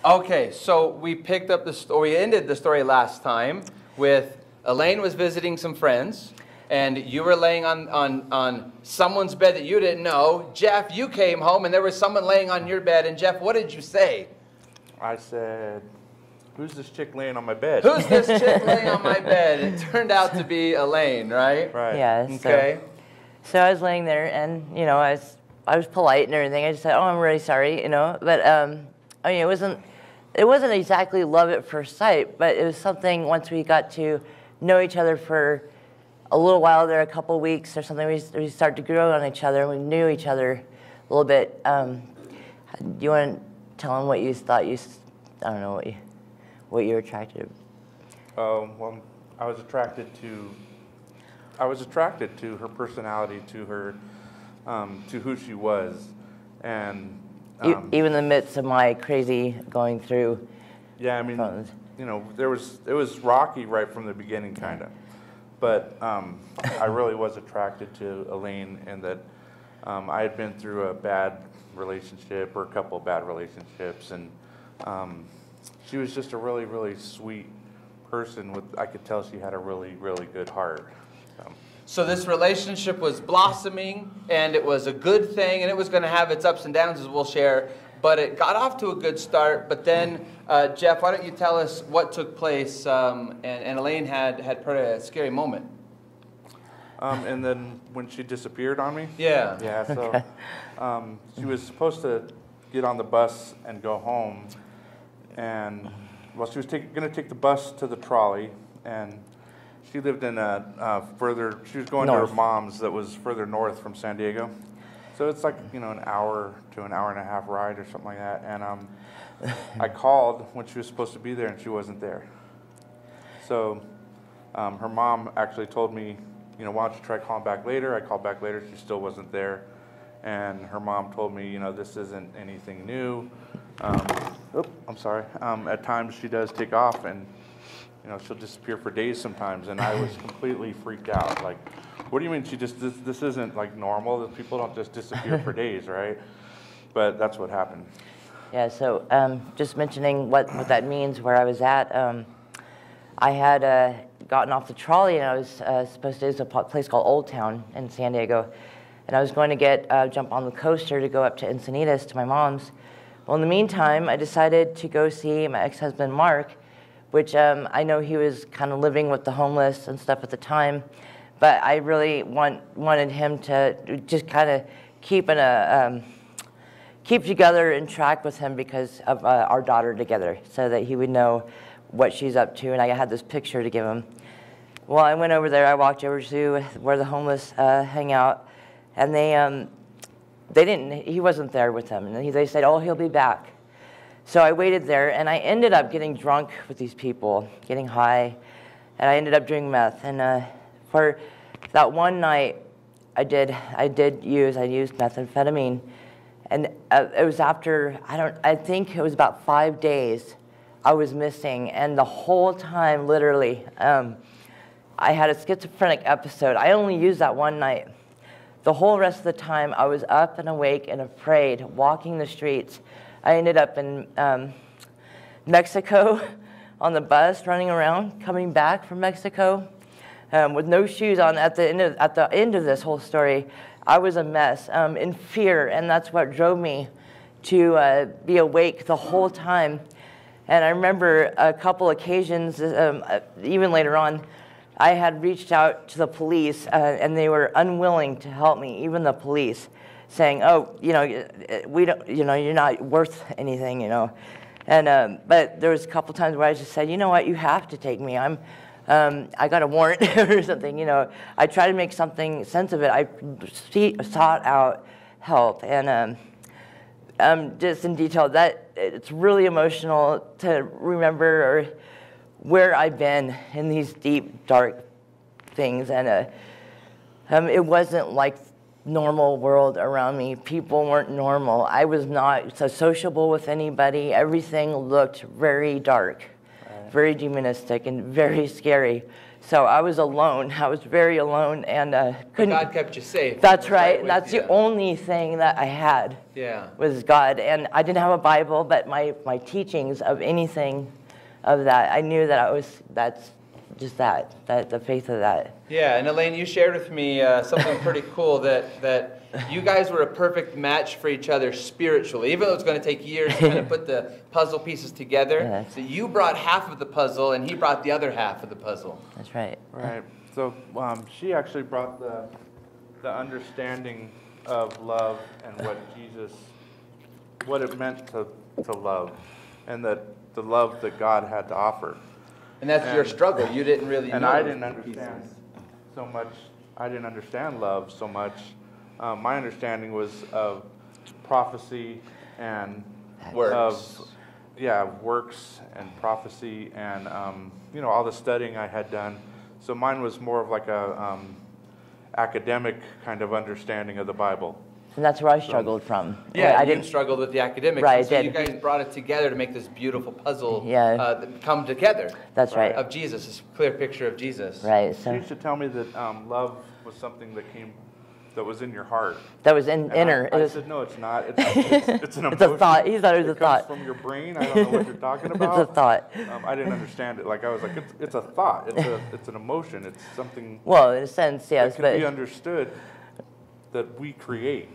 Okay, so we picked up the story, we ended the story last time with Elaine was visiting some friends, and you were laying on someone's bed that you didn't know. Jeff, you came home, and there was someone laying on your bed, and Jeff, what did you say? I said, who's this chick laying on my bed? Who's this chick laying on my bed? It turned out to be Elaine, right? Right. Yeah. Okay. So I was laying there, and you know, I was polite and everything. I just said, "Oh, I'm really sorry," you know. But I mean, it wasn't exactly love at first sight, but it was something. Once we got to know each other for a little while there, a couple weeks or something, we started to grow on each other. We knew each other a little bit. Do you want to tell them what you thought I don't know what you were attracted to? Well, I was attracted to her personality, to her, to who she was, and even in the midst of my crazy going through. Yeah, I mean, you know, it was rocky right from the beginning, kind of, but I really was attracted to Elaine, and that I had been through a bad relationship or a couple of bad relationships, and she was just a really, really sweet person. I could tell she had a really, really good heart. So this relationship was blossoming, and it was a good thing, and it was going to have its ups and downs, as we'll share, but it got off to a good start. But then, Jeff, why don't you tell us what took place, and Elaine had pretty a scary moment. And then when she disappeared on me? Yeah. Yeah, so she was supposed to get on the bus and go home, and, well, she was going to take the bus to the trolley, and she lived in she was going to her mom's that was further north from San Diego. So it's like, you know, an hour to an hour and a half ride or something like that. And I called when she was supposed to be there, and she wasn't there. So her mom actually told me, you know, why don't you try calling back later? I called back later, she still wasn't there. And her mom told me, you know, this isn't anything new. I'm sorry. At times she does take off, and you know, she'll disappear for days sometimes, and I was completely freaked out. Like, what do you mean this isn't like normal? That people don't just disappear for days, right? But that's what happened. Yeah, so just mentioning what that means, where I was at, I had gotten off the trolley, and I was supposed to, it's a place called Old Town in San Diego, and I was going to jump on the coaster to go up to Encinitas to my mom's. Well, in the meantime, I decided to go see my ex-husband, Mark, which I know he was kind of living with the homeless and stuff at the time, but I really wanted him to just kind of keep together and track with him because of our daughter together, so that he would know what she's up to, and I had this picture to give him. Well, I went over there, I walked over to where the homeless hang out, and he wasn't there with them, and they said, oh, he'll be back. So I waited there, and I ended up getting drunk with these people, getting high, and I ended up doing meth. And for that one night, I used methamphetamine, and it was after, I think it was about 5 days I was missing, and the whole time, literally, I had a schizophrenic episode. I only used that one night. The whole rest of the time, I was up and awake and afraid, walking the streets. I ended up in Mexico on the bus, running around, coming back from Mexico with no shoes on. At the end of this whole story, I was a mess, in fear, and that's what drove me to be awake the whole time. And I remember a couple occasions, even later on, I had reached out to the police, and they were unwilling to help me, even the police, saying, "Oh, you know, we don't, you know, you're not worth anything, you know." And but there was a couple times where I just said, "You know what? You have to take me. I got a warrant or something." You know, I tried to make something sense of it. I sought out help, and just in detail, that it's really emotional to remember where I've been in these deep, dark things, and it wasn't like normal world around me. People weren't normal. I was not so sociable with anybody. Everything looked very dark, very demonistic, and very scary. So I was alone. I was very alone, and But couldn't. God kept you safe. That's right. with That's you. the only thing that I had. Yeah. Was God, and I didn't have a Bible, but my teachings of anything, of that, I knew that that's just that the faith of that. Yeah, and Elaine, you shared with me something pretty cool that you guys were a perfect match for each other spiritually, even though it's going to take years to kind of put the puzzle pieces together. Yes. So you brought half of the puzzle, and he brought the other half of the puzzle. That's right. Right. So she actually brought the understanding of love and what it meant to love, and that the love that God had to offer. And that's your struggle. You didn't really And know I those didn't understand pieces. so much. I didn't understand love so much. My understanding was of prophecy and Works. works and prophecy and all the studying I had done. So mine was more of like a academic kind of understanding of the Bible. And that's where I struggled from. Yeah, I you didn't. struggled with the academics. Right, and so I you did. guys brought it together to make this beautiful puzzle Yeah. come together. That's right. Of Jesus, this clear picture of Jesus. Right. She So used to tell me that love was something that was in your heart. that was in And inner. I It was, said, no, it's not. It's an emotion. it's a thought. He thought it was a It thought. comes from your brain. I don't know what you're talking about. It's a thought. I didn't understand it. Like I was like, it's a thought. It's an emotion. It's something Well, in a sense, yes, that can be but understood that we create.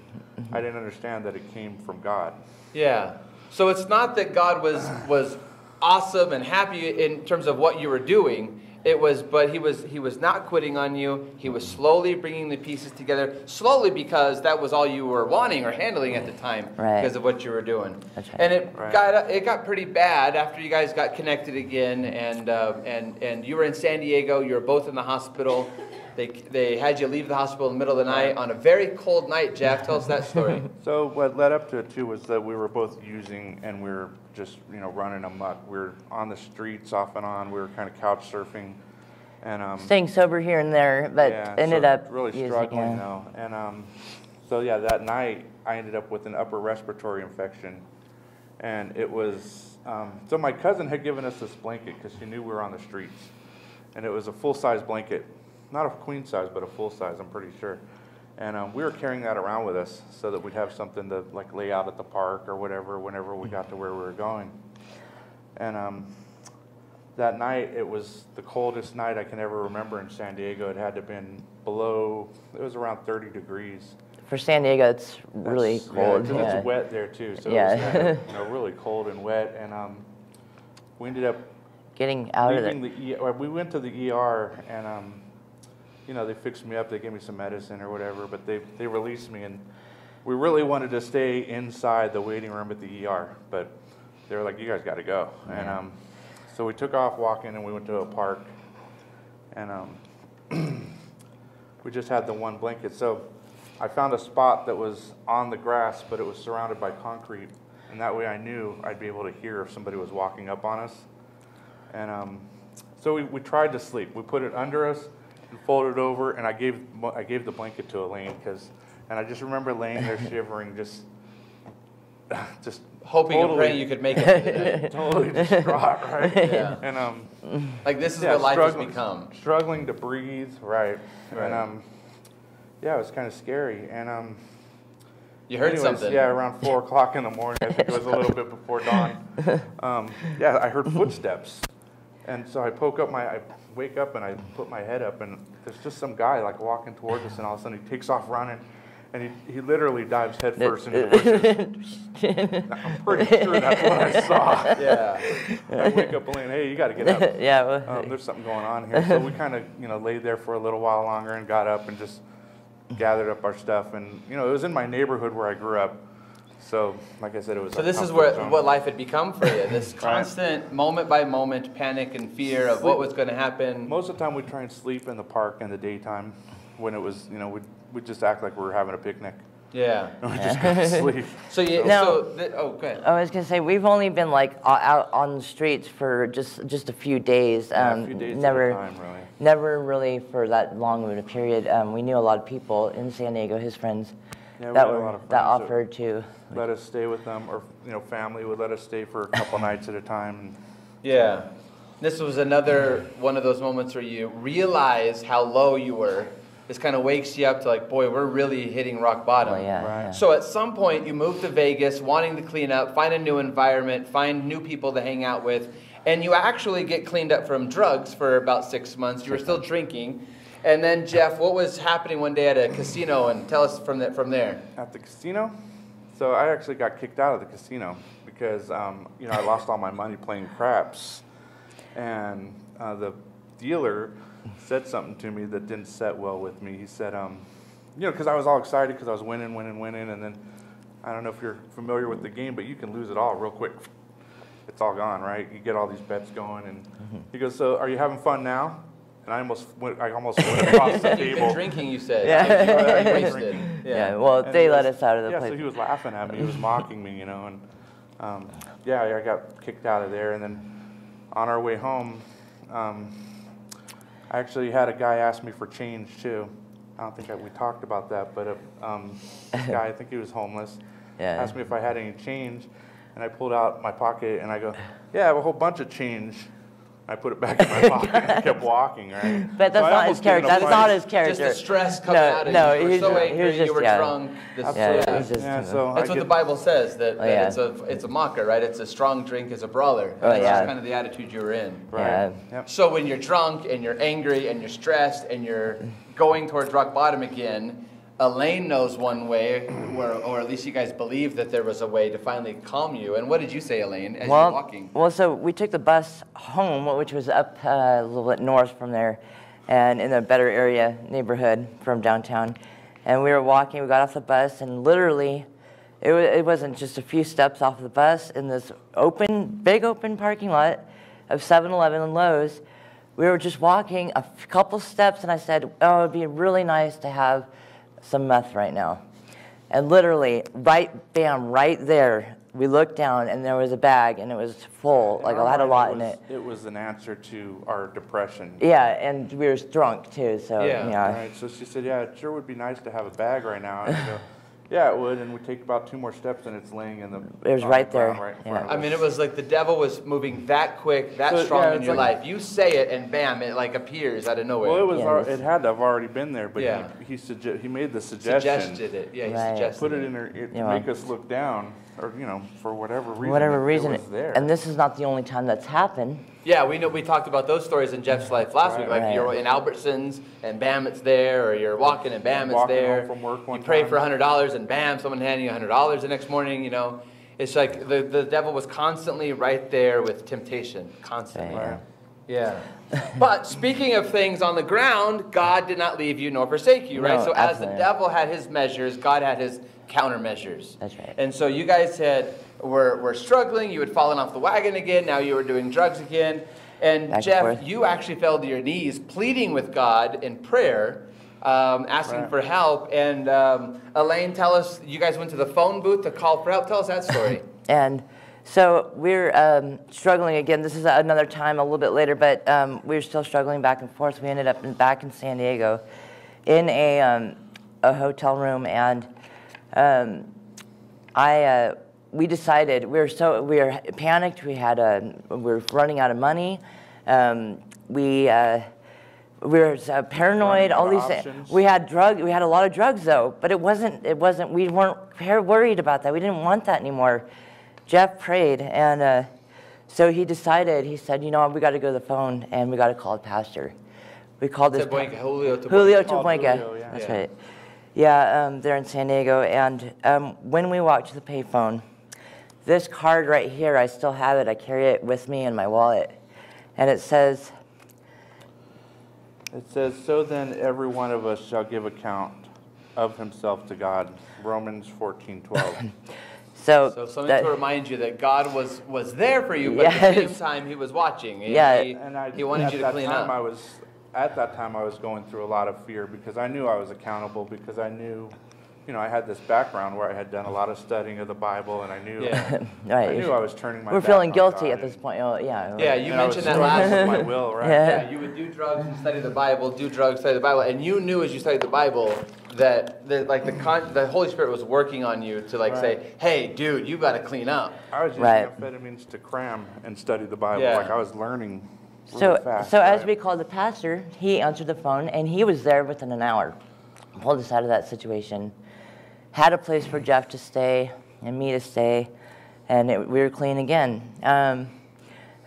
I didn't understand that it came from God. Yeah. So it's not that God was awesome and happy in terms of what you were doing. But he was not quitting on you. He was slowly bringing the pieces together, slowly because that was all you were wanting or handling at the time, Right. because of what you were doing. That's right. And it Right. got pretty bad after you guys got connected again, and you were in San Diego. You were both in the hospital. They had you leave the hospital in the middle of the night on a very cold night. Jeff, tell us that story. So what led up to it too was that we were both using and we were just running amok. We were on the streets off and on. We were kind of couch surfing, and staying sober here and there, but ended up really using, struggling yeah. though. And so yeah, that night I ended up with an upper respiratory infection, and it was so my cousin had given us this blanket because she knew we were on the streets, and it was a full-size blanket. Not a queen size, but a full size, I'm pretty sure. And we were carrying that around with us so that we'd have something to like lay out at the park or whatever whenever we got to where we were going. And that night, it was the coldest night I can ever remember in San Diego. It had to have been it was around 30 degrees. For San Diego, it's really cold. Yeah, 'cause it's wet there too, so it was kind of, really cold and wet. And we ended up Getting out of leaving it. the ER. We went to the ER and they fixed me up. They gave me some medicine or whatever, but they released me, and we really wanted to stay inside the waiting room at the ER, but they were like, "You guys got to go." Yeah. And so we took off walking, and we went to a park, and we just had the one blanket. So I found a spot that was on the grass, but it was surrounded by concrete, and that way I knew I'd be able to hear if somebody was walking up on us. And so we tried to sleep. We put it under us and folded it over, and I gave the blanket to Elaine and I just remember laying there shivering, just Hoping and praying you could make it. totally distraught, right? Yeah. And Like this is what life has become. struggling to breathe, right? Right. And yeah, it was kind of scary. And You heard anyways, something. Yeah, around 4 o'clock in the morning. I think it was a little bit before dawn. Yeah, I heard footsteps, and so I wake up and I put my head up, and there's just some guy like walking towards us, and all of a sudden he takes off running, and he literally dives headfirst into the bushes. I'm pretty sure that's what I saw. Yeah. I wake up, Elaine, hey, you got to get up. Yeah. Well, There's something going on here. So we kind of laid there for a little while longer and got up and just gathered up our stuff, and it was in my neighborhood where I grew up. So, like I said, it was. So this is what life had become for you. This constant moment by moment panic and fear of what was going to happen. Most of the time, we'd try and sleep in the park in the daytime when it was, we'd just act like we were having a picnic. Yeah. We just go to sleep. So you. Now- Go ahead. I was gonna say we've only been like out on the streets for just a few days. A few days never, at a time, really. never really for that long of a period. We knew a lot of people in San Diego, his friends, Yeah, we that had a lot of that friends offered to. let us stay with them, or family would let us stay for a couple nights at a time. Yeah. This was another one of those moments where you realize how low you were. This kind of wakes you up to like, boy, we're really hitting rock bottom. Oh, yeah, Right. yeah. So at some point, you move to Vegas, wanting to clean up, find a new environment, find new people to hang out with, and you actually get cleaned up from drugs for about 6 months. You were still drinking. And then, Jeff, what was happening one day at a casino? And tell us from there. At the casino? So I actually got kicked out of the casino because, you know, I lost all my money playing craps. And the dealer said something to me that didn't set well with me. He said, you know, because I was all excited because I was winning, and then I don't know if you're familiar with the game, but you can lose it all real quick. It's all gone, right? You get all these bets going, and he goes, "So are you having fun now?" And I almost went across the You've been table. drinking, you said. Yeah. You wasted. Yeah, well, And they he let was- us out of the yeah, place. so he was laughing at me. He was mocking me, you know, and yeah, I got kicked out of there. And then on our way home, I actually had a guy ask me for change too. I don't think we talked about that, but this guy, I think he was homeless, Yeah. asked me if I had any change, and I pulled out my pocket and I go, "Yeah, I have a whole bunch of change." I put it back in my pocket and kept walking, right? But that's So I not his almost given character. a That's not fight. his character. Just the stress coming out of no, you. You were he's so just- angry, he was you just- were yeah. drunk. Yeah, he's just- Yeah, so That's I what the get- Bible says, that yeah. it's a mocker, right? It's a strong drink is a brawler. Oh, That's yeah. just kind of the attitude you were in. Right. Yeah. Yep. So when you're drunk and you're angry and you're stressed and you're going towards rock bottom again, Elaine knows one way, or at least you guys believe that there was a way to finally calm you. And what did you say, Elaine, as you're walking? Well, so we took the bus home, which was up a little bit north from there, and in a better area neighborhood from downtown. And we were walking. We got off the bus, and literally, it wasn't just a few steps off the bus in this big open parking lot of 7-Eleven and Lowe's. We were just walking a couple steps, and I said, "Oh, it'd be really nice to have some meth right now." And literally, right there, we looked down and there was a bag and it was full, like it had a lot in it. It was an answer to our depression. Yeah, and we were drunk too, so Yeah. yeah. Right, so she said, "Yeah, it sure would be nice to have a bag right now." And I go, "Yeah, it would." And we take about 2 more steps and it's laying in the. It was on right the ground there, right in yeah. front of I us. mean, it was like the devil was moving that quick, that So, strong yeah, in it's your like- life. You say it, and bam, it like appears out of nowhere. Well, it was. Yeah, It had to have already been there, but Yeah. he made the suggestion. Suggested it. Yeah, he Right. suggested Put it it. in her to Yeah. make us look down, or you know, for whatever reason. Whatever it reason, was there. and this is not the only time that's happened. Yeah, we know. We talked about those stories in Jeff's life last week. Like Right. you're in Albertsons and bam, it's there, or you're walking and bam, it's Walking there. home from work one you pray time. for $100 and bam, someone handing you $100 the next morning. You know, it's like the devil was constantly right there with temptation, constantly. Right. Right. Yeah. But speaking of things on the ground, God did not leave you nor forsake you, right? No, So as the absolutely. devil had his measures, God had his countermeasures. That's right. And so you guys were struggling. You had fallen off the wagon again. Now you were doing drugs again. And Back and Jeff, forth. you actually fell to your knees, pleading with God in prayer, asking Right. for help. And Elaine, tell us, you guys went to the phone booth to call for help. Tell us that story. And so we're struggling again. This is another time a little bit later, but we were still struggling back and forth. We ended up back in San Diego in a hotel room, and we decided we were panicked. We were running out of money. We were paranoid. Running All out these of things. options. We had a lot of drugs though, but it wasn't. We weren't worried about that. We didn't want that anymore. Jeff prayed, and so he decided. He said, "You know what? We got to go to the phone, and we got to call the pastor." We called this Julio Julio Tabuenca. Tabuenca. Julio, yeah. That's Yeah. right. Yeah, they're in San Diego, and when we walked to the payphone, this card right here, I still have it. I carry it with me in my wallet, and it says, It says, "So then every one of us shall give account of himself to God." Romans 14:12. So something that- to remind you that God was there for you, but at the same Yes. time He was watching. And Yeah. he wanted at you to that clean time up. At that time, I was going through a lot of fear because I knew I was accountable, because I knew, you know, I had this background where I had done a lot of studying of the Bible, and I knew, Yeah. right. I knew I was turning my We're back feeling on guilty God, at this and- point. Oh, yeah. Yeah, you and I was mentioned that struggling last with my will, right? Yeah. Yeah, you would do drugs and study the Bible, do drugs, study the Bible, and you knew as you studied the Bible that the Holy Spirit was working on you to like say, "Hey, dude, you got to clean up." I was using Right. amphetamines to cram and study the Bible. Yeah. Like I was learning So, fast, so as right? we called the pastor, he answered the phone, and he was there within an hour. Pulled us out of that situation. Had a place for Jeff to stay and me to stay, and we were clean again.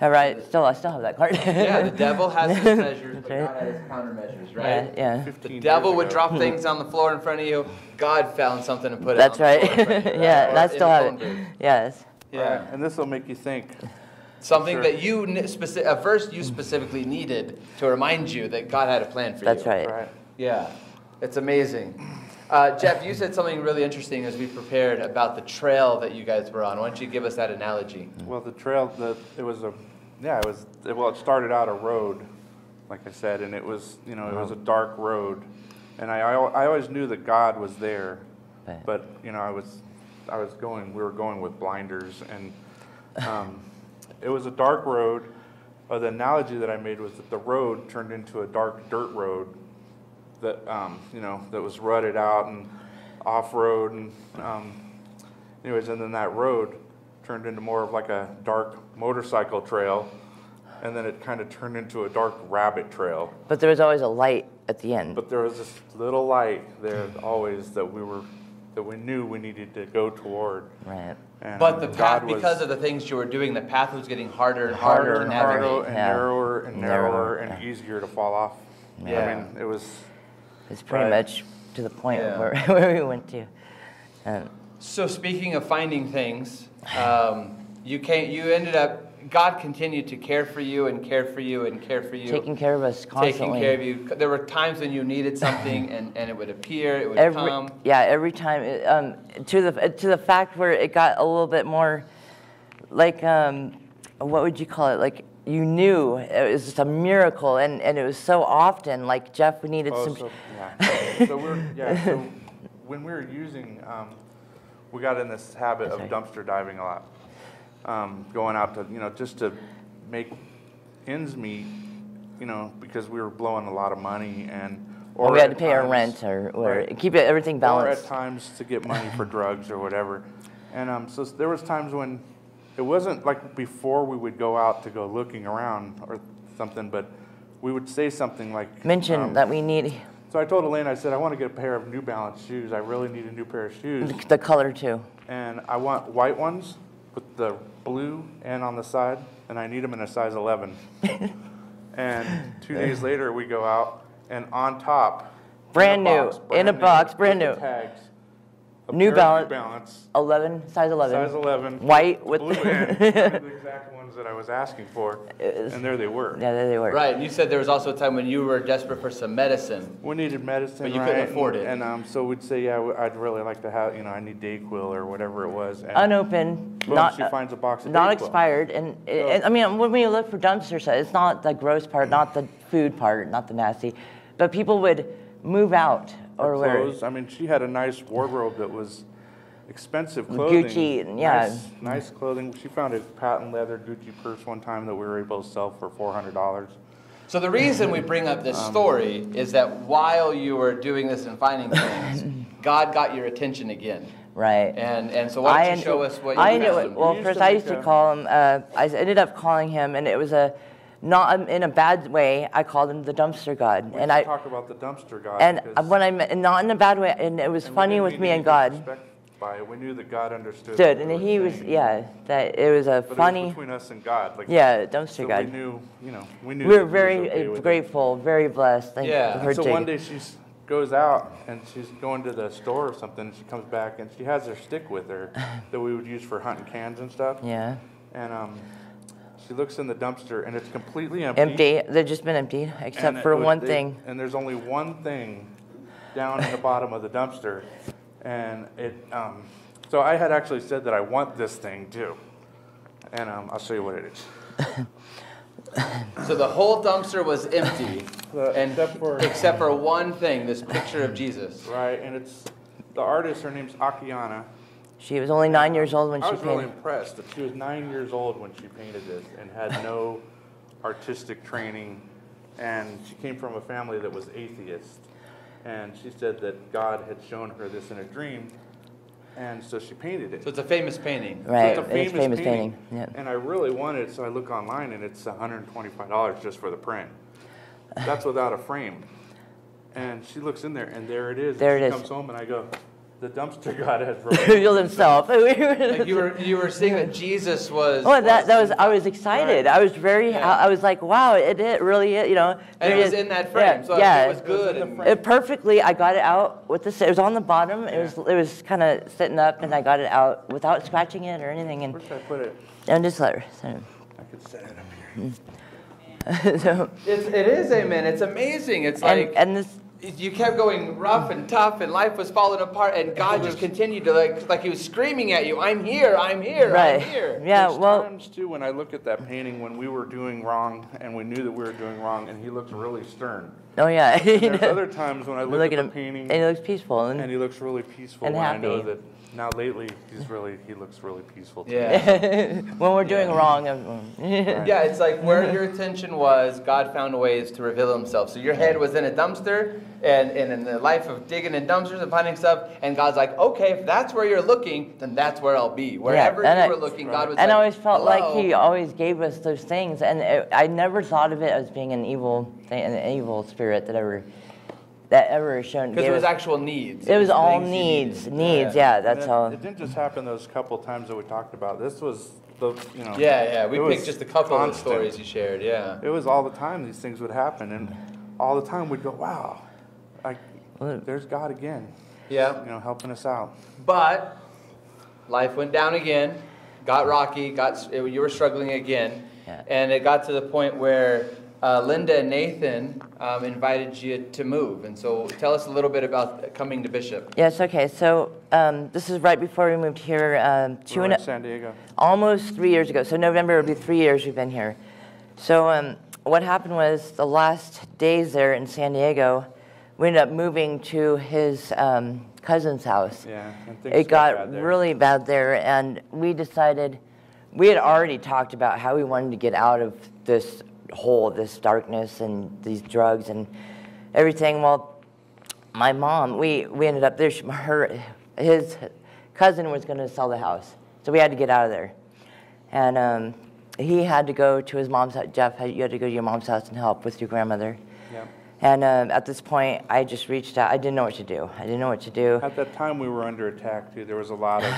All right, I still have that card. Yeah, the devil has his measures, but right. God has countermeasures, right? Yeah. 15 The devil years would ago. drop things on the floor in front of you. God found something to put it That's on the floor right. in front of you, right? Yeah, Or and I in still the have phone it. booth. Yes. Yeah. Right, and this will make you think. Something Sure. that you at first you specifically needed to remind you that God had a plan for you. That's right. Right. Yeah, it's amazing. Jeff, you said something really interesting as we prepared about the trail that you guys were on. Why don't you give us that analogy? Well, the trail, it started out a road, like I said, and it was, it was a dark road, and I always knew that God was there, Right. but we were going with blinders, and it was a dark road. The analogy that I made was that the road turned into a dark dirt road that that was rutted out and off-road, and anyways, and then that road turned into more of like a dark motorcycle trail, and then it kind of turned into a dark rabbit trail. But there was always a light at the end. But there was this little light there always that we knew we needed to go toward. Right. And But the path, God was because of the things you were doing, the path was getting harder and harder to navigate. and Yeah. narrower and narrower and Yeah. easier to fall off. Yeah. I mean, it was. It's pretty Right. much to the point Yeah. where we went to. So speaking of finding things, you ended up. God continued to care for you and care for you and care for you. Taking care of us constantly. Taking care of you. There were times when you needed something, and it would appear, it would come. Every time. To the fact where it got a little bit more, like, what would you call it? Like, you knew it was just a miracle, and it was so often. Like, Jeff, we needed some. So when we were using, we got in this habit of dumpster diving a lot. Going out to, just to make ends meet, because we were blowing a lot of money, or we had to at pay our times- rent or right. keep everything or balanced. at times to get money for drugs or whatever. And so there was times when it wasn't like before we would go out to go looking around or something, but we would say something like, Mention that we need so I told Elaine, I said, I want to get a pair of New Balance shoes. I really need a new pair of shoes. the color too. And I want white ones with the blue N on the side, and I need them in a size 11. And 2 days later, we go out, and on top, Brand new, in a box, brand with new. the tags, a New pair of Balance. 11, size 11. size 11, White with blue N, the exact ones that I was asking for, and there they were. Yeah, there they were. Right, and you said there was also a time when you were desperate for some medicine. We needed medicine, But you right? couldn't afford it. And so we'd say, yeah, I'd really like to have, I need Dayquil or whatever it was. And Unopened, boom, not she finds a box of not Dayquil. expired, and I mean, when we look for dumpster sites, it's not the gross part, not the food part, not the nasty, but people would move out or wear clothes. I mean, she had a nice wardrobe that was expensive clothing. Gucci, yeah. Nice clothing. She found a patent leather Gucci purse one time that we were able to sell for $400. So the reason we bring up this story is that while you were doing this and finding things, God got your attention again. right. And so why don't you show us what you I found? knew it. Well, You used first to I make used to a- call him. I ended up calling him, and it was not in a bad way. I called him the dumpster god, We and used to talk about the dumpster god. and because- when I and not in a bad way, and it was and we funny didn't with mean me to and be God. disrespectful by it. We knew that God understood. Stood, what and we he were was saying. that it was a But it funny. was between us and God. Like, Yeah, dumpster so god. we knew, we knew. We were that he was very okay with it. grateful, very blessed. Thank Yeah. her So taking- one day she goes out and she's going to the store or something. She comes back and she has her stick with her that we would use for hunting cans and stuff. Yeah. And she looks in the dumpster and it's completely empty. Empty. They've just been emptied, except And for one thing. And there's only one thing down in the bottom of the dumpster, and it. So I had actually said that I want this thing too, and I'll show you what it is. So the whole dumpster was empty, and except for one thing, this picture of Jesus. right, and it's the artist. Her name's Akiana. She was only 9 years old when I she was really painted. impressed that she was 9 years old when she painted this and had no artistic training, and she came from a family that was atheist. And she said that God had shown her this in a dream, And so she painted it. So it's a famous painting. Right, So it's a it's famous painting. Yeah. And I really wanted it, so I look online, and it's $125 just for the print. That's without a frame. And she looks in there, and there it is. There and it she is. comes home, and I go, the dumpster god has Revealed himself. Like you were seeing that Jesus was. Oh, that was. I was excited. Right. I was very. Yeah. I was like, wow, it really is. You know. And it was in that frame, so yeah. it was good. And, It perfectly. I got it out with this. It was on the bottom. It was kind of sitting up, and I got it out without scratching it or anything. And Where should I put it? and just let her. So. I could set it up here. So, it is, amen. It's amazing. It's like and this. you kept going rough and tough, and life was falling apart, and God just continued to like He was screaming at you, "I'm here, I'm here, Right. I'm here." Yeah. There's Well. times too when I look at that painting when we were doing wrong and we knew that we were doing wrong, and he looks really stern. Oh yeah. And there's other times when I look at the him, painting and he looks peaceful. and he looks really peaceful. and when I know happy. that now lately he looks really peaceful. Too. Yeah. when we're doing wrong. Yeah, it's like where your attention was, God found ways to reveal Himself. So your head was in a dumpster, and in the life of digging in dumpsters and finding stuff, and God's like, okay, if that's where you're looking, then that's where I'll be. Wherever you were looking, God was like, and I always felt hello. like He always gave us those things, and I never thought of it as being an evil thing, an evil spirit that ever shown. Because it was actual needs. It was all things you needs, needed. yeah, And that's all. It didn't just happen those couple times that we talked about. This was the Yeah, we it picked was just a couple of the constant. stories you shared, yeah. It was all the time these things would happen, and all the time we'd go, wow, there's God again, Yeah. helping us out. But life went down again, got rocky, you were struggling again, Yeah. and it got to the point where Linda and Nathan invited you to move. And so tell us a little bit about coming to Bishop. Yes, okay, so this is right before we moved here, We're in San Diego. almost 3 years ago. So November will be 3 years we've been here. So what happened was the last days there in San Diego, we ended up moving to his cousin's house. Yeah, and things It got bad there. really bad there, and we decided, we had already talked about how we wanted to get out of this hole, this darkness and these drugs and everything. Well, my mom, we ended up there, his cousin was going to sell the house, so we had to get out of there. And he had to go to his mom's house. Jeff, you had to go to your mom's house and help with your grandmother. Yep. And at this point, I just reached out. I didn't know what to do. At that time, we were under attack too. There was a lot of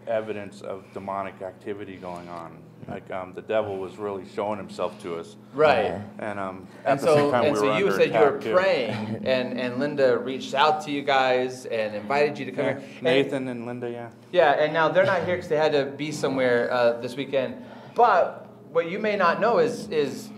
evidence of demonic activity going on. Like the devil was really showing himself to us. Right. And And at the same so, time, and we so were you under said you were attack, too. praying, and Linda reached out to you guys and invited you to come Yeah. here. And- Nathan and Linda, yeah. Yeah, and now they're not here because they had to be somewhere this weekend. But what you may not know is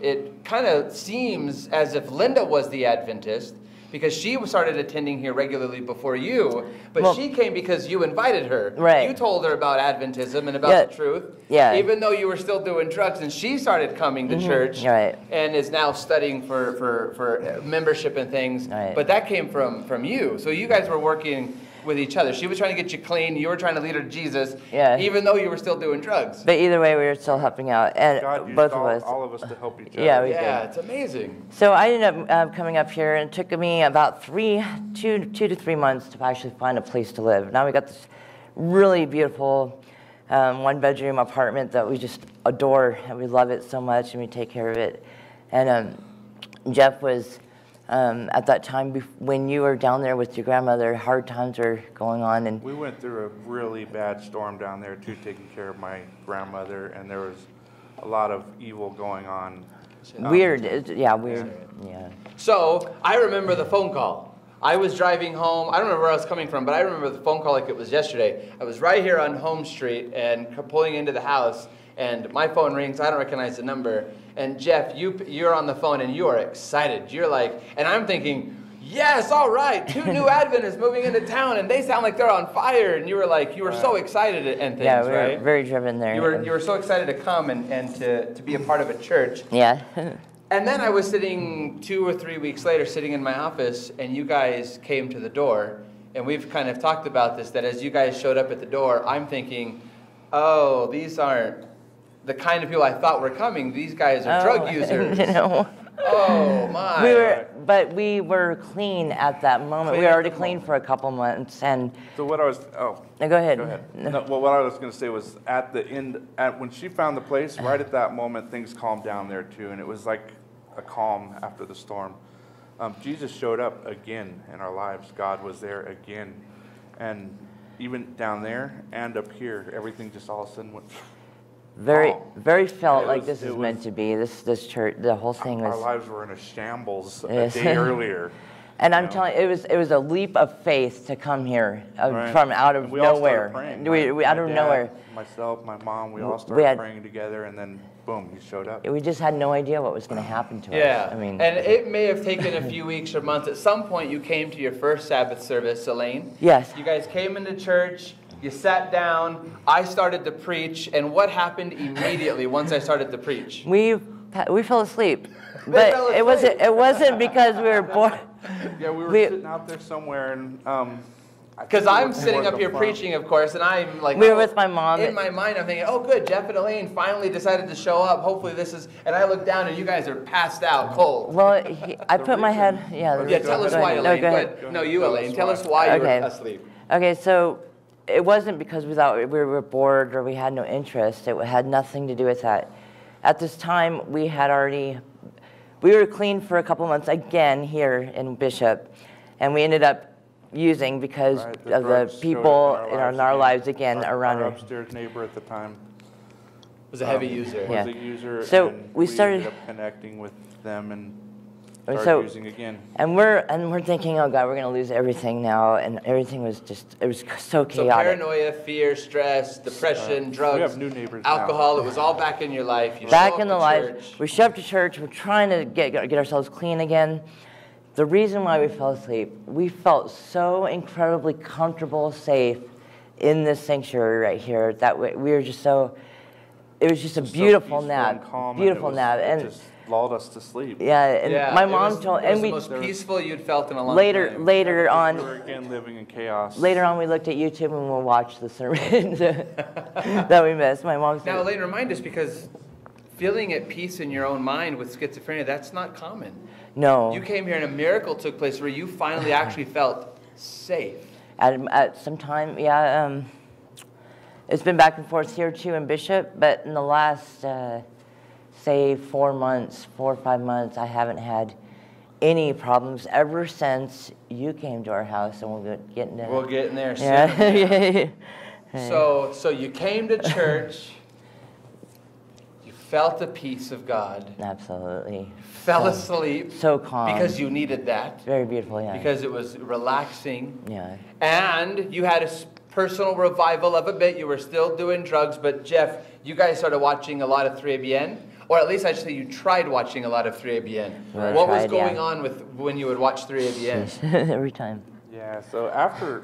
it kind of seems as if Linda was the Adventist because she started attending here regularly before you, but Well, she came because you invited her. Right. You told her about Adventism and about Yeah. the truth. Yeah. Even though you were still doing drugs, and she started coming to church. Right. And is now studying for membership and things. Right. But that came from you. So you guys were working with each other. She was trying to get you clean. You were trying to lead her to Jesus. Yeah. Even though you were still doing drugs. But either way, we were still helping out, and God used both of us. all of us to help each other. Yeah, we Yeah, did. it's amazing. So I ended up coming up here, and it took me about 2 to 3 months to actually find a place to live. Now we got this really beautiful one-bedroom apartment that we just adore, and we love it so much, and we take care of it. And Jeff was, at that time, when you were down there with your grandmother, hard times were going on, and We went through a really bad storm down there too, taking care of my grandmother, and there was a lot of evil going on. weird. Yeah, weird. Yeah. So I remember the phone call. I was driving home. I don't remember where I was coming from, but I remember the phone call like it was yesterday. I was right here on Home Street and pulling into the house, and my phone rings. I don't recognize the number. And Jeff, you're on the phone, and you are excited. You're like, and I'm thinking, yes, all right, 2 new Adventists moving into town, and they sound like they're on fire. And you were like, you were so excited and things, Yeah, we were right? very driven there. You were so excited to come and to be a part of a church. Yeah. And then I was sitting 2 or 3 weeks later, sitting in my office, and you guys came to the door. And we've kind of talked about this, that as you guys showed up at the door, I'm thinking, oh, these aren't the kind of people I thought were coming. These guys are drug users. You know. Oh my! But we were clean at that moment. We were already clean for a couple months, and So what I was no, go ahead. Go ahead. No, well, what I was going to say was at the end, when she found the place, right at that moment, things calmed down there too, and it was like a calm after the storm. Jesus showed up again in our lives. God was there again, and even down there and up here, everything just all of a sudden went. Very felt like was- this is meant to be. This church, the whole thing Our was. lives were in a shambles Yes. a day earlier. And I'm you know? telling you, it was a leap of faith to come here Right. from out of And we all started nowhere. praying. We out My of dad, nowhere. Myself, my mom, we all We started had- praying together, and then boom, he showed up. We just had no idea what was going to happen to Yeah, us. I mean, and it may have taken a few weeks or months. At some point, you came to your first Sabbath service, Elaine. yes. You guys came into church. You sat down. I started to preach, and what happened immediately once I started to preach? We fell asleep, but fell it wasn't because we were bored. Yeah, we were We- sitting out there somewhere, and Because I'm sitting up here preaching, of course, and I'm like, We were with my mom. In my mind, I'm thinking, oh, good, Jeff and Elaine finally decided to show up. Hopefully, this is. And I look down, and you guys are passed out, cold. Well, I put my head. Yeah, Yeah. tell us go why, ahead. Elaine. No, go Go ahead. ahead. No, you, Elaine. Tell us why you were Okay. asleep. Okay, so it wasn't because we thought we were bored or we had no interest. It had nothing to do with that. At this time, we were clean for a couple months again here in Bishop, and we ended up using because Right, of the drugs showed people up in our lives again around our her. upstairs neighbor at the time Was a heavy user. Yeah. was a user, So and we started- ended up connecting with them and So- started using again. And we're thinking, oh God, we're gonna lose everything now, and everything was so So chaotic. paranoia, fear, stress, depression, drugs, We have new neighbors now. alcohol. It was all back in your life. You show Back up in the to life, church. we show up to church. We're trying to get ourselves clean again. The reason why we fell asleep, we felt so incredibly comfortable, safe in this sanctuary right here that we were just so. It was just a So beautiful peaceful nap, and calm, and beautiful it was- nap, it and just lulled us to sleep. yeah. And my it mom was, told, it was and we the most peaceful you'd felt in a long later time. later We on. were again living in chaos. Later on, we looked at YouTube and we'll watch the sermons that we missed. My mom Now, said, Elaine, remind us, because feeling at peace in your own mind with schizophrenia, that's not common. no. You came here and a miracle took place where you finally actually felt safe. At some time, yeah. It's been back and forth here too in Bishop, but in the last, say, 4 or 5 months, I haven't had any problems ever since you came to our house, and we'll get into We'll get in there soon. Yeah. So you came to church, you felt the peace of God, Absolutely. fell asleep So calm. because you needed that, Very beautiful, yeah. because it was relaxing, yeah. and you had a personal revival of a bit. You were still doing drugs, but Jeff, you guys started watching a lot of 3ABN, or at least I should say you tried watching a lot of 3ABN. Well, I What was tried, going yeah. on with when you would watch 3ABN? Every time. Yeah, so after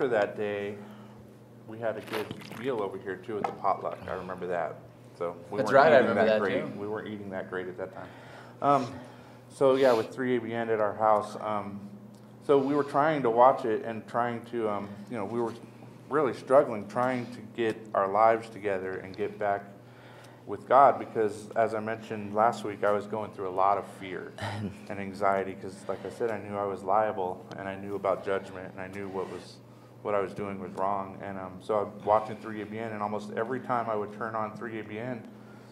that day, we had a good meal over here too at the potluck. I remember that. So we That's weren't right, I eating remember that great. too. We weren't eating that great at that time. So yeah, with 3ABN at our house, so we were trying to watch it and trying to, we were really struggling, trying to get our lives together and get back with God, because as I mentioned last week, I was going through a lot of fear and anxiety because, like I said, I knew I was liable and I knew about judgment and I knew what I was doing was wrong. And so I'm watching 3ABN, and almost every time I would turn on 3ABN,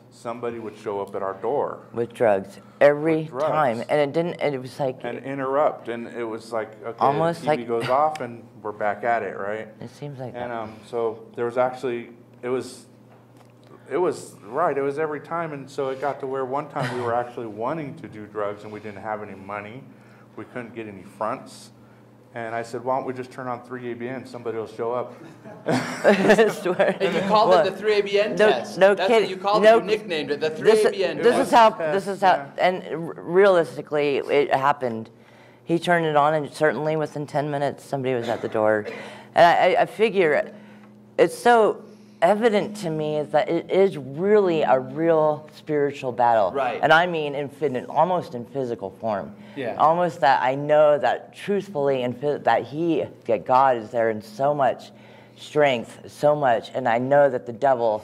somebody would show up at our door With drugs. Every With drugs. time. And it was like, and interrupt, and it was like, okay, Almost the TV like- goes off and we're back at it, right? it seems like And that. so there was actually, it was every time, and so it got to where one time we were actually wanting to do drugs and we didn't have any money, we couldn't get any fronts, and I said, why don't we just turn on 3ABN, somebody will show up. I swear. And you called What? it the 3ABN No- test. no That's kidding. what you called No it. You nicknamed it the This, 3ABN this test. is how, Yeah. and realistically, it happened. He turned it on, and certainly within 10 minutes, somebody was at the door. And I figure it's so evident to me is that it is really a real spiritual battle. Right. And I mean almost in physical form. Yeah. Almost that I know that truthfully that God is there in so much strength, so much, and I know that the devil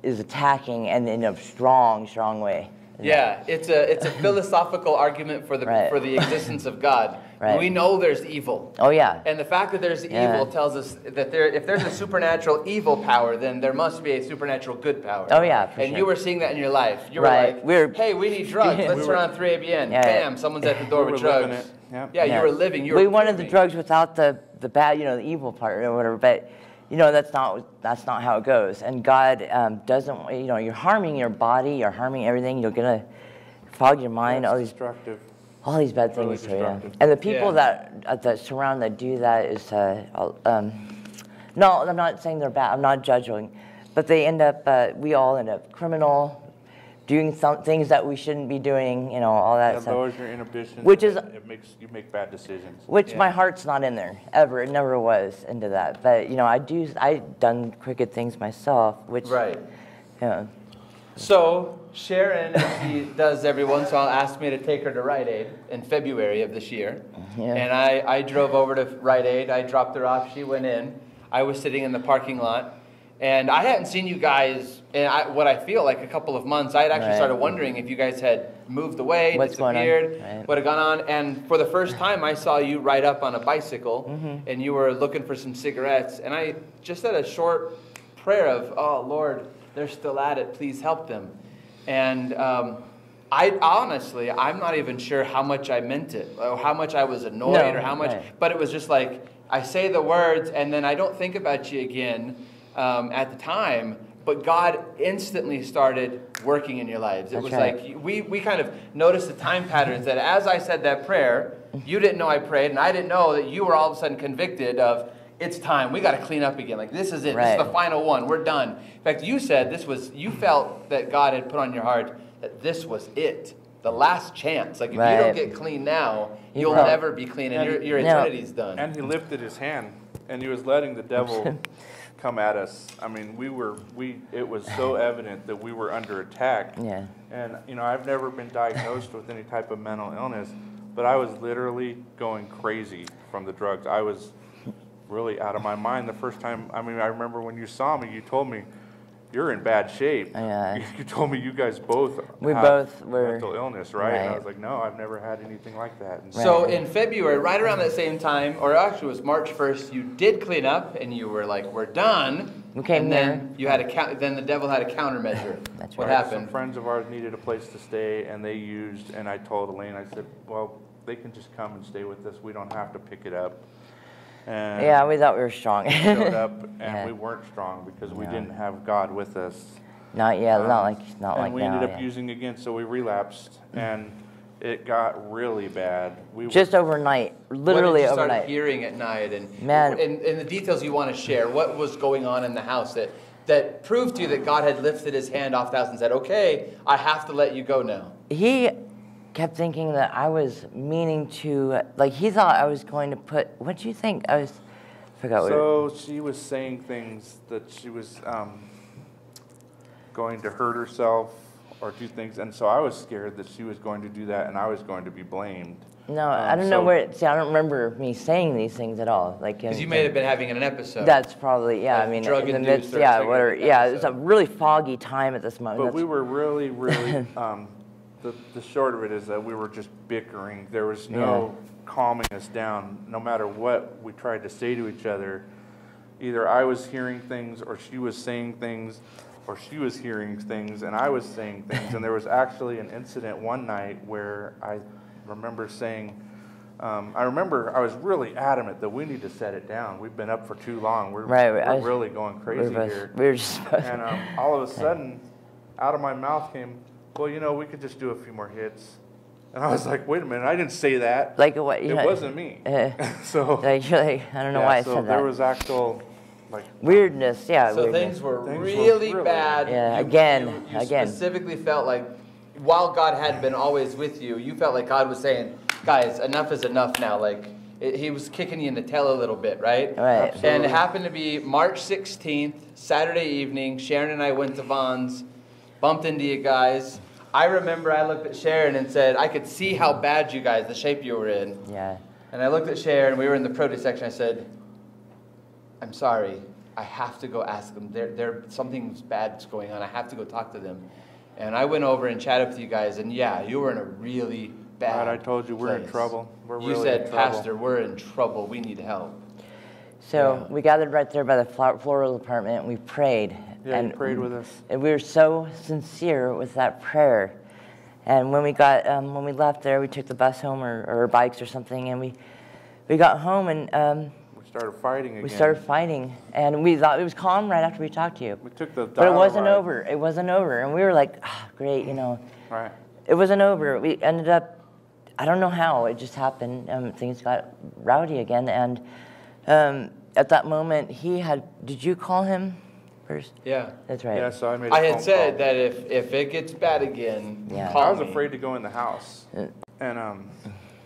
is attacking and in a strong way. Yeah, it's a philosophical argument for the existence of God. Right. We know there's evil. Oh yeah. And the fact that there's evil tells us that if there's a supernatural evil power, then there must be a supernatural good power. Oh yeah, for and sure. you were seeing that in your life. You Right. were like, hey, we need drugs. Let's turn on 3ABN. Yeah. Bam, someone's at the door with drugs. Yeah, you were living. You we were wanted the proving. drugs without the bad, the evil part or whatever. But that's not how it goes. And God doesn't. You're harming your body. You're harming everything. You're gonna fog your mind. That's destructive. All these bad Really things. So, yeah. destructive. And the people that surround that do that is no, I'm not saying they're bad. I'm not judging, but they end up. We all end up criminal. Doing some things that we shouldn't be doing, all that It stuff. lowers your inhibitions. Which is- it makes you make bad decisions. Which my heart's not in there, ever. It never was into that. But, I've done crooked things myself, which... Right. Yeah. So Sharon, as she does every once in a while, asked me to take her to Rite Aid in February of this year. Yeah. And I drove over to Rite Aid. I dropped her off. She went in. I was sitting in the parking lot. And I hadn't seen you guys in what I feel like a couple of months. I had actually started wondering if you guys had moved away, What's going on? disappeared, Right. what had gone on. And for the first time, I saw you ride up on a bicycle, and you were looking for some cigarettes. And I just said a short prayer of, oh, Lord, they're still at it. Please help them. And I honestly, I'm not even sure how much I meant it, or how much I was annoyed, or how much. Right. But it was just like, I say the words, and then I don't think about you again. At the time, but God instantly started working in your lives. It was like we kind of noticed the time patterns that as I said that prayer, you didn't know I prayed, and I didn't know that you were all of a sudden convicted of, it's time, we got to clean up again. Like, this is it, this is the final one, we're done. In fact, you said you felt that God had put on your heart that this was it, the last chance. Like, if you don't get clean now, you'll never be clean, and your eternity's done. And he lifted his hand, and he was letting the devil come at us. I mean, it was so evident that we were under attack. Yeah. And, I've never been diagnosed with any type of mental illness, but I was literally going crazy from the drugs. I was really out of my mind the first time. I mean, I remember when you saw me, you told me, you're in bad shape. Yeah. You told me you guys both We have both were mental illness, right? And I was like, no, I've never had anything like that. And So in February, right around that same time, or actually it was March 1st, you did clean up, and you were like, we're done. We came and then you had then the devil had a countermeasure. That's what right. happened? Some friends of ours needed a place to stay, and they used, and I told Elaine, I said, well, they can just come and stay with us. We don't have to pick it up. And Yeah, we thought we were strong. we showed up, and Yeah. we weren't strong because we didn't have God with us. Not yet, not like now. And we ended up using again, so we relapsed, and it got really bad. Just overnight, literally what did you overnight. start hearing at night, and Man. and the details you want to share? What was going on in the house that proved to you that God had lifted His hand off the house and said, "Okay, I have to let you go now"? He kept thinking that I was meaning to, like, he thought I was going to put. What do you think? I forgot. So she was saying things that she was going to hurt herself or do things, and so I was scared that she was going to do that, and I was going to be blamed. No, I don't know where. See, I don't remember me saying these things at all. Like, Because you may have been having an episode. That's probably Like I mean, in the drug-induced midst, or yeah, something whatever. like that, Yeah, it was so. a really foggy time at this moment. But we were really, really. The short of it is that we were just bickering. There was no calming us down. No matter what we tried to say to each other, either I was hearing things, or she was saying things, or she was hearing things, and I was saying things. And there was actually an incident one night where I remember saying, I remember I was really adamant that we need to set it down. We've been up for too long. We're really going crazy here. We were just. And all of a sudden, out of my mouth came, well, we could just do a few more hits. And I was like, wait a minute, I didn't say that. Like what? It wasn't me. So like, I don't know why I said that. So there was actual, like, weirdness, yeah. So weirdness. things were really bad. Yeah, You specifically felt like, while God had been always with you, you felt like God was saying, guys, enough is enough now. Like, He was kicking you in the tail a little bit, right? Right. Absolutely. And it happened to be March 16th, Saturday evening. Sharon and I went to Vaughn's, bumped into you guys. I remember I looked at Sharon and said, I could see how bad you guys, the shape you were in. Yeah. And I looked at Sharon, we were in the produce section, I said, I'm sorry. I have to go ask them. Something's bad's going on. I have to go talk to them. And I went over and chatted with you guys, and yeah, you were in a really bad I told you we're in place. trouble. We're really You said, in trouble. Pastor, we're in trouble. We need help. So we gathered right there by the floral apartment, and we prayed. Yeah, and you prayed with us. And we were so sincere with that prayer. And when we got, when we left there, we took the bus home or bikes or something, and we got home and We started fighting again. we started fighting, and we thought it was calm right after we talked to you. We took the But it wasn't ride. over. It wasn't over, and we were like, great, you know. Right. It wasn't over. We ended up, I don't know how, it just happened. Things got rowdy again, and at that moment, did you call him first? Yeah. That's right. Yeah, so I made a I had phone said call. that if it gets bad again, Yeah. call I was me. afraid to go in the house. And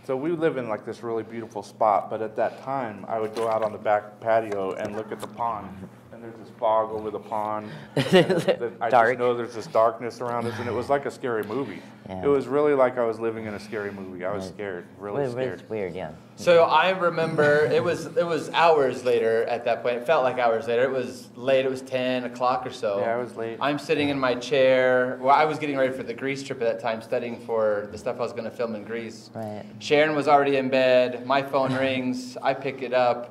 so we live in like this really beautiful spot, but at that time I would go out on the back patio and look at the pond. And there's this fog over the pond. And I Dark. just know there's this darkness around us, and it was like a scary movie. Yeah. It was really like I was living in a scary movie. I was scared, really scared. It's weird, yeah. So I remember it was hours later at that point. It felt like hours later. It was late. It was 10 o'clock or so. Yeah, I was late. I'm sitting in my chair. Well, I was getting ready for the Greece trip at that time, studying for the stuff I was going to film in Greece. Right. Sharon was already in bed. My phone rings. I pick it up.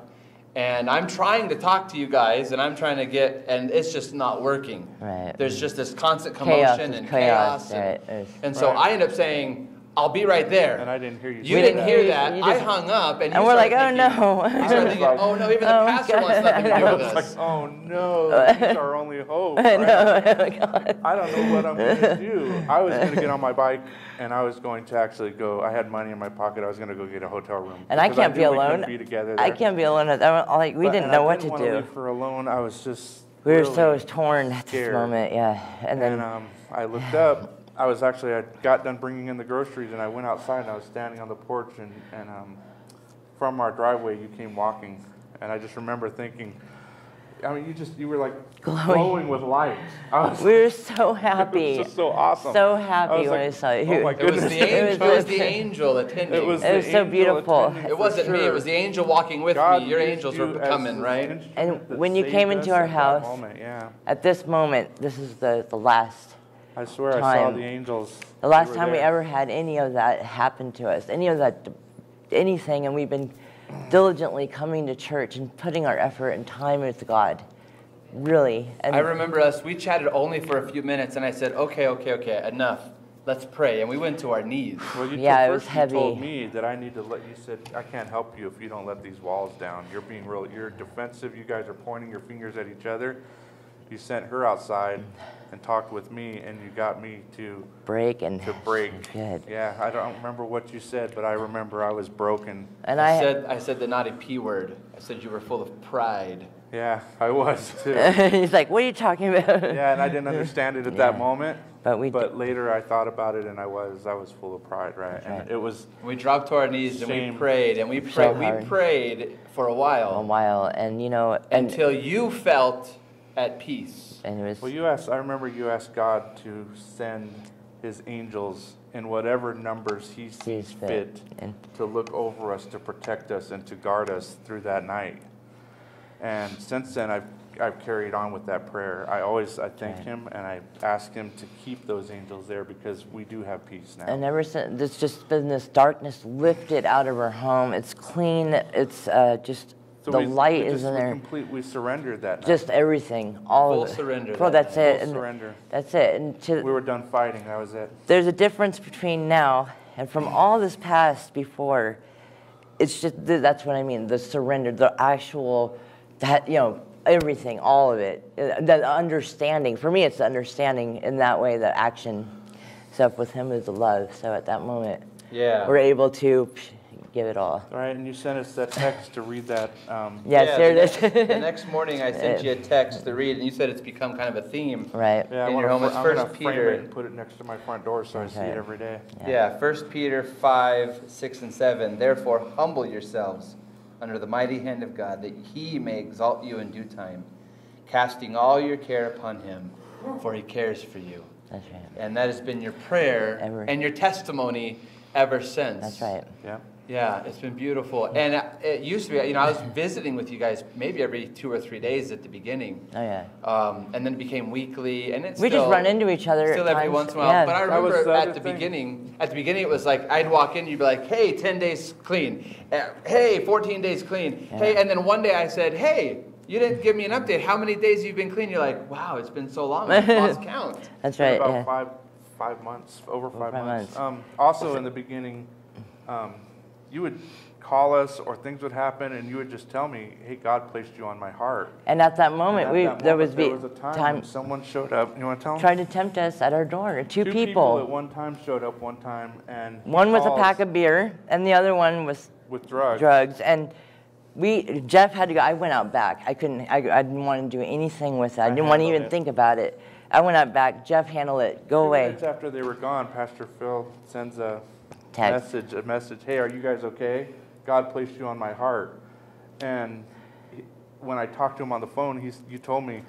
And I'm trying to talk to you guys, and I'm trying to and it's just not working. Right. There's just this constant Chaos, commotion it's and chaos, chaos. right. And so Right. I end up saying, I'll be right there. And I didn't hear you. You say didn't that. hear that. You I just- hung up, and And you we're like, started oh thinking- no. You started thinking, oh no, even the Oh, pastor God. wants nothing to do I with was us. like, oh no, he's our only hope. I right? know. Oh, God. I don't know what I'm going to do. I was going to get on my bike, and I was going to actually go. I had money in my pocket. I was going to go get a hotel room. And I because can't be knew we alone. couldn't be together I there. can't be alone. Like, we But- didn't and know I what didn't to wanna do. leave her alone. I was just. We were really so torn at this scared. moment, yeah. And then And I looked up. I got done bringing in the groceries, and I went outside, and I was standing on the porch, and from our driveway, you came walking, and I just remember thinking, I mean, you were like glowing with light. we were so happy. It was just so awesome. So I happy was when I like, saw you. oh my It was goodness. the angel. It was the angel attending. It was It was the so angel beautiful. attending It wasn't for me. It sure. was the angel walking with God me. Your used angels you were as coming, this right? instrument And that when you saved came us into our at that house, moment, yeah. At this moment, this is the last I swear I saw time. the angels. The last They were time we there. ever had any of that happen to us, anything, and we've been diligently coming to church and putting our effort and time with God, really. And I remember we chatted only for a few minutes, and I said, okay, enough. Let's pray. And we went to our knees. Well, you Yeah, it was first you told heavy. me that I need to let you said I can't help you if you don't let these walls down. You're being you're defensive. You guys are pointing your fingers at each other. You sent her outside and talked with me, and you got me to break and break. Good. Yeah, I don't remember what you said, but I remember I was broken. And I said the naughty P word. I said you were full of pride. Yeah, I was too. he's like, "What are you talking about?" Yeah, and I didn't understand it at that moment. But later I thought about it, and I was full of pride, right? That's And right. it was We dropped to our knees and Shame. we prayed and we So prayed. We hard. prayed for a while a while, and and until you felt at peace. and it was well. I remember you asked God to send His angels in whatever numbers He sees fit And to look over us, to protect us, and to guard us through that night. And since then, I've carried on with that prayer. I thank Him, and I ask Him to keep those angels there because we do have peace now. And ever since, there's just been this darkness lifted out of our home. It's clean. It's just So the we light is in there. We surrendered that night. Just everything, all Full of it. surrender Well, that that's night. it. Full And surrender. that's it. And We were done fighting. That was it. there's a difference between now and from all this past before. It's just that's what I mean. The surrender, the actual, everything, all of it. The understanding. For me, it's the understanding in that way. The action stuff with Him is the love. So at that moment, Yeah. we're able to give it all. All right, and you sent us that text to read that. Yes, there it is. The next morning I sent you a text to read, and you said it's become kind of a theme. Right. Yeah, In your home, it's I'm 1 gonna frame Peter. it and put it next to my front door so I see Okay. it every day. Yeah, 1 Peter 5, 6, and 7. Therefore, humble yourselves under the mighty hand of God, that He may exalt you in due time, casting all your care upon Him, for He cares for you. That's right. And that has been your prayer Ever. and your testimony ever since. That's right. Yeah. Yeah, it's been beautiful. And it used to be, I was visiting with you guys maybe every 2 or 3 days at the beginning. Oh, yeah. And then it became weekly, and it's We just run into each other still at every times. once in a while. Yeah. But I That was remember the at other the thing. beginning, it was like I'd walk in, you'd be like, "Hey, 10 days clean. Hey, 14 days clean. Yeah. Hey," and then one day I said, "Hey, you didn't give me an update. How many days you've been clean?" You're like, "Wow, it's been so long. I've lost count." That's It's been right. about Yeah. 5 months, over 5 5 months. months. Also, in the beginning, you would call us, or things would happen, and you would just tell me, "Hey, God placed you on my heart." And at that moment, And at that there moment, was a time time when someone showed up. You want to tell them? tried to tempt us at our door. Two Two people. at one time showed up one time, and he One was a calls pack of beer, and the other one was with drugs. drugs. And Jeff had to go. I went out back. I couldn't. I didn't want to do anything with it. I didn't want to handled even it. think about it. I went out back. Jeff handled it. Go 2 away. minutes after they were gone, Pastor Phil sends a Text. message. Hey, are you guys okay? God placed you on my heart. And when I talked to him on the phone, you told me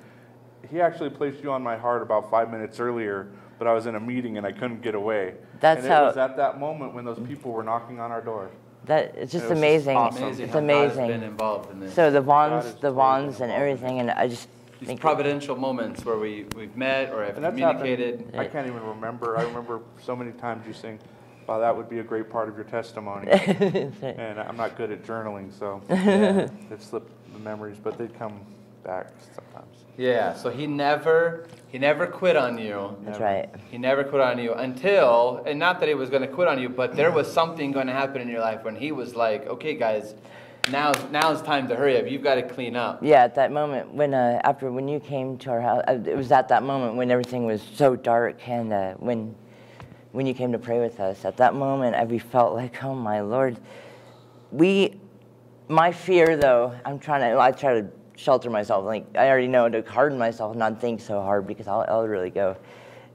he actually placed you on my heart about 5 minutes earlier, but I was in a meeting and I couldn't get away. That's and it how- was at that moment when those people were knocking on our door. It's just It was just amazing. awesome. Amazing It's how God has been amazing. involved in this. So the God Vaughns, is the totally Vaughns, and involved in everything, and I just These think providential moments where we've met or have And that's communicated. happened. I can't even remember. I remember so many times you saying, "Wow, that would be a great part of your testimony." And I'm not good at journaling, so it slipped the memories, but they come back sometimes. Yeah, so he never quit on you. That's Never. right. He never quit on you until, and not that he was going to quit on you, but there was something going to happen in your life when he was like, "Okay, guys, now's time to hurry up. You've got to clean up." Yeah, at that moment when you came to our house, it was at that moment when everything was so dark, and when you came to pray with us, at that moment we felt like, oh my Lord, my fear though, I try to shelter myself. Like I already know to harden myself, and not think so hard, because I'll really go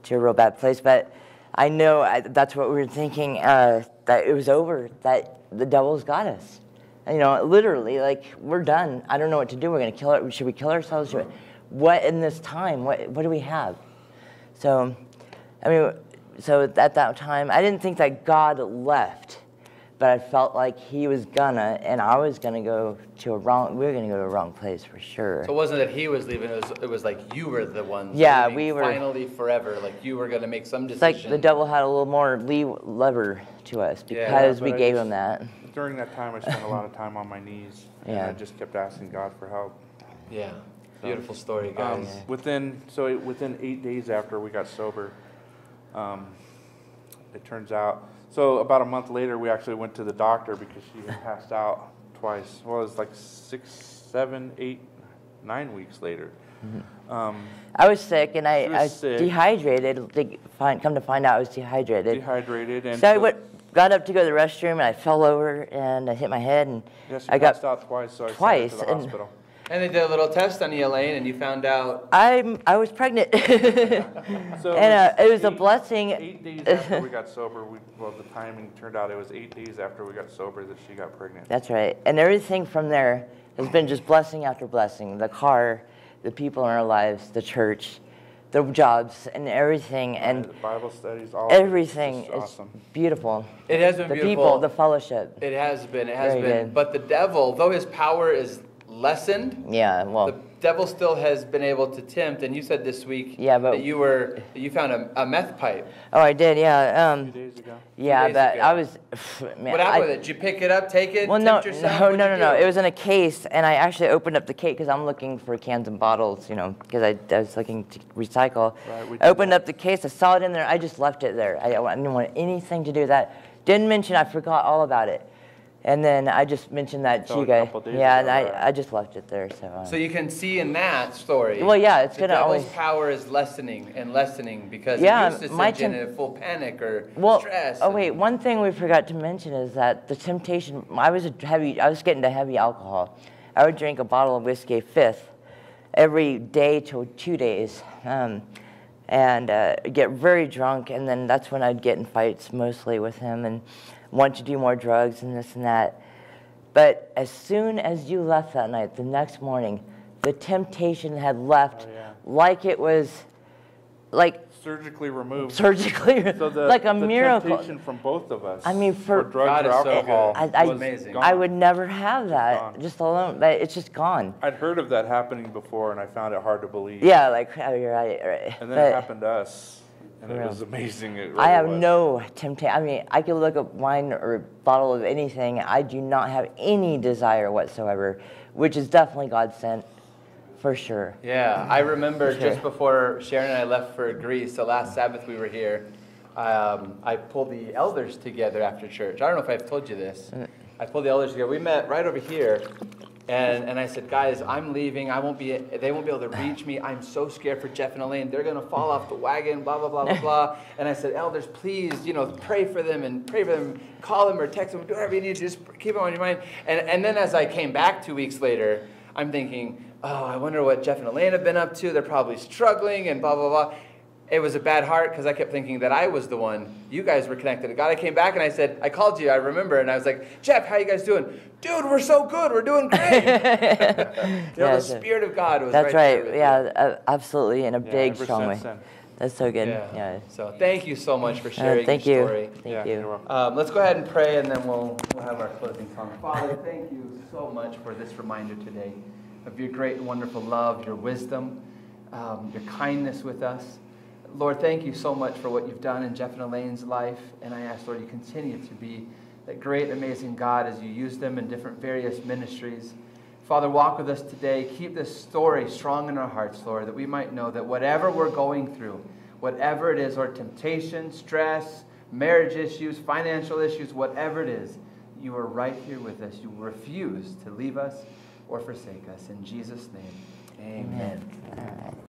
to a real bad place. But I know that's what we were thinking, that it was over, that the devil's got us. Literally, like, we're done. I don't know what to do. We're going to kill it. Should we kill ourselves? What in this time? What do we have? So, so at that time, I didn't think that God left, but I felt like he was gonna, and I was gonna go we were gonna go to a wrong place for sure. So it wasn't that he was leaving, it was like you were the one Yeah, leaving we were. finally forever, like you were going to make some It's decision. like the devil had a little more lever to us Yeah, because but we I gave just- him that. During that time, I spent a lot of time on my knees, and Yeah. I just kept asking God for help. Yeah, beautiful story, guys. Within 8 days after we got sober, it turns out, so about a month later, we actually went to the doctor because she had passed out twice. Well, it was like 6, 7, 8, 9 weeks later. I was sick, and I She was was sick. dehydrated. Come to find out, I was dehydrated. Dehydrated, and So I got up to go to the restroom, and I fell over, and I hit my head, and yes, I you got passed out twice, so I sent her twice, to the and- hospital. And they did a little test on you, Elaine, and you found out. I was pregnant. So And it was a blessing. 8 days after we got sober, the timing turned out it was 8 days after we got sober that she got pregnant. That's right. And everything from there has been just blessing after blessing. The car, the people in our lives, the church, the jobs, and everything. And The Bible studies, all of it. everything It's is awesome. beautiful. It has been The beautiful. people, the fellowship. It has been. Very good. But the devil, though his power is lessened, Yeah, well, the devil still has been able to tempt. And you said this week Yeah, but- that you found a meth pipe. oh, I did, yeah. 2 days ago. Yeah, days but ago. I was, man. What happened with it? Did you pick it up, take it, Well, no, tempt yourself? no, What'd no, you no, no. do? It was in a case, and I actually opened up the case because I'm looking for cans and bottles, because I was looking to recycle. Right, we did Opened that. up the case, I saw it in there. I just left it there. I didn't want anything to do with that. Didn't mention, I forgot all about it. And then I just mentioned that to So you a guys. couple days Yeah, ago, and right. I just left it there. So you can see in that story. Well, yeah, it's the gonna devil's always. power is lessening and lessening because Yeah, it used to my send you in a full panic or Well, stress. oh and- wait, one thing we forgot to mention is that the temptation. I was getting to heavy alcohol. I would drink a bottle of whiskey a fifth every day till 2 days, and get very drunk, and then that's when I'd get in fights mostly with him and want to do more drugs and this and that. But as soon as you left that night, the next morning, the temptation had left, Oh, yeah. like it was like Surgically removed. surgically, So like a the miracle. temptation from both of us. I mean, for drugs God or is so alcohol. good. I, was amazing. gone. I would never have that gone. just alone, but it's just gone. I'd heard of that happening before, and I found it hard to believe. Yeah, like, oh, you're right. And then But it happened to us, and For it real. was amazing. It really I have was. no temptation. I mean, I could look up wine or a bottle of anything. I do not have any desire whatsoever, which is definitely God sent, for sure. Yeah, I remember Sure. just before Sharon and I left for Greece, the last Sabbath we were here, I pulled the elders together after church. I don't know if I've told you this. I pulled the elders together. We met right over here, and I said, guys, I'm leaving. They won't be able to reach me. I'm so scared for Jeff and Elaine. They're going to fall off the wagon, blah, blah, blah, blah, blah. And I said, elders, please, pray for them, call them or text them, do whatever you need to, just keep them on your mind. And then as I came back 2 weeks later, I'm thinking, oh, I wonder what Jeff and Elaine have been up to. They're probably struggling and blah, blah, blah. It was a bad heart because I kept thinking that I was the one. You guys were connected to God. I came back and I said, I called you, I remember. And I was like, Jeff, how you guys doing? Dude, we're so good. We're doing great. The Spirit of God was That's right right. there with Yeah, absolutely, in a big, ever strong way. since then. That's so good. you. Yeah. So thank you so much for sharing Thank your you. story. Thank You're you. welcome. Let's go ahead and pray, and then we'll have our closing song. Father, thank you so much for this reminder today of your great and wonderful love, your wisdom, your kindness with us. Lord, thank you so much for what you've done in Jeff and Elaine's life, and I ask, Lord, you continue to be that great, amazing God as you use them in different various ministries. Father, walk with us today. Keep this story strong in our hearts, Lord, that we might know that whatever we're going through, whatever it is, or temptation, stress, marriage issues, financial issues, whatever it is, you are right here with us. You refuse to leave us or forsake us. In Jesus' name, amen. All right.